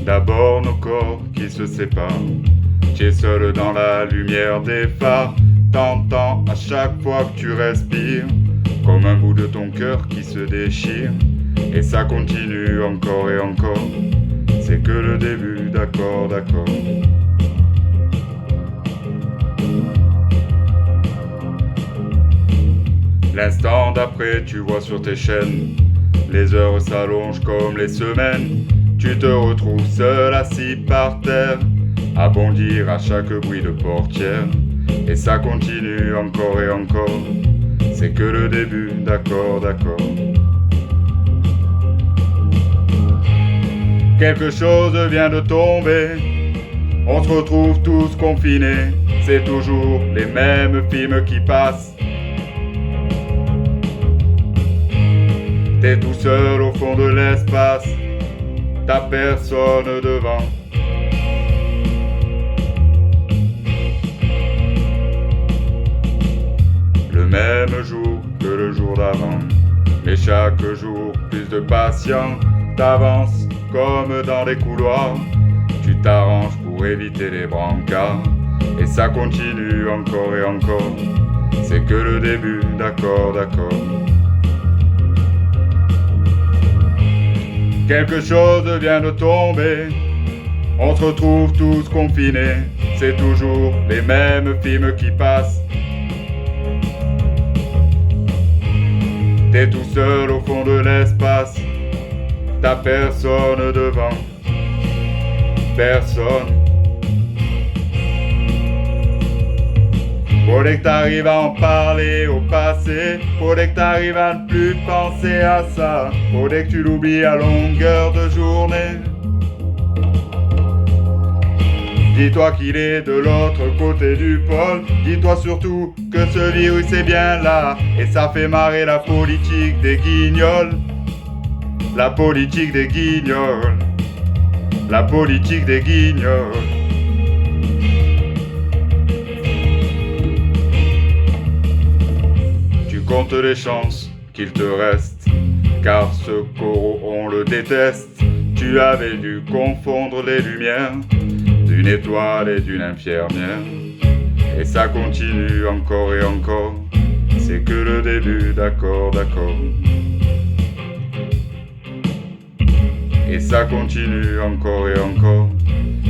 D'abord nos corps qui se séparent. Tu es seul dans la lumière des phares. T'entends à chaque fois que tu respires, comme un bout de ton cœur qui se déchire. Et ça continue encore et encore. C'est que le début, d'accord, d'accord. L'instant d'après, tu vois sur tes chaînes, les heures s'allongent comme les semaines. Tu te retrouves seul assis par terre, à bondir à chaque bruit de portière. Et ça continue encore et encore. C'est que le début, d'accord, d'accord. Quelque chose vient de tomber. On se retrouve tous confinés. C'est toujours les mêmes films qui passent. T'es tout seul au fond de l'espace. T'as personne devant. Le même jour que le jour d'avant, mais chaque jour plus de patience. T'avances comme dans les couloirs. Tu t'arranges pour éviter les brancards. Et ça continue encore et encore. C'est que le début, d'accord, d'accord. Quelque chose vient de tomber. On se retrouve tous confinés. C'est toujours les mêmes films qui passent. T'es tout seul au fond de l'espace. T'as personne devant. Personne. Faudrait que t'arrives à en parler au passé. Faudrait que t'arrives à ne plus penser à ça. Faudrait que tu l'oublies à longueur de journée. Dis-toi qu'il est de l'autre côté du pôle. Dis-toi surtout que ce virus est bien là. Et ça fait marrer la politique des guignols. La politique des guignols. La politique des guignols. Tu comptes les chances qu'il te reste, car ce coraux on le déteste. Tu avais dû confondre les lumières d'une étoile et d'une infirmière. Et ça continue encore et encore. C'est que le début, d'accord, d'accord. Et ça continue encore et encore.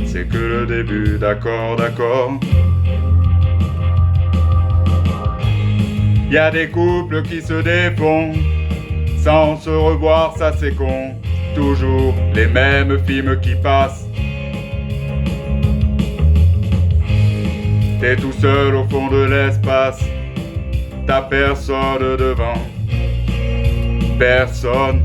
C'est que le début, d'accord, d'accord. Y a des couples qui se défont sans se revoir, ça c'est con. Toujours les mêmes films qui passent. T'es tout seul au fond de l'espace. T'as personne devant. Personne.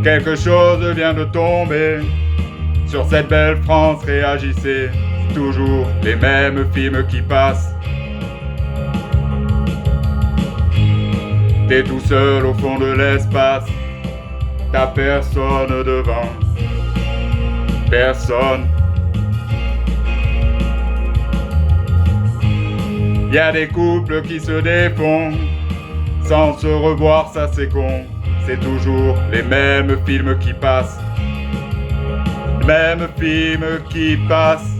Quelque chose vient de tomber. Sur cette belle France, réagissez. Toujours les mêmes films qui passent. T'es tout seul au fond de l'espace. T'as personne devant. Personne. Y a des couples qui se défont sans se revoir, ça c'est con. C'est toujours les mêmes films qui passent. Mêmes films qui passent.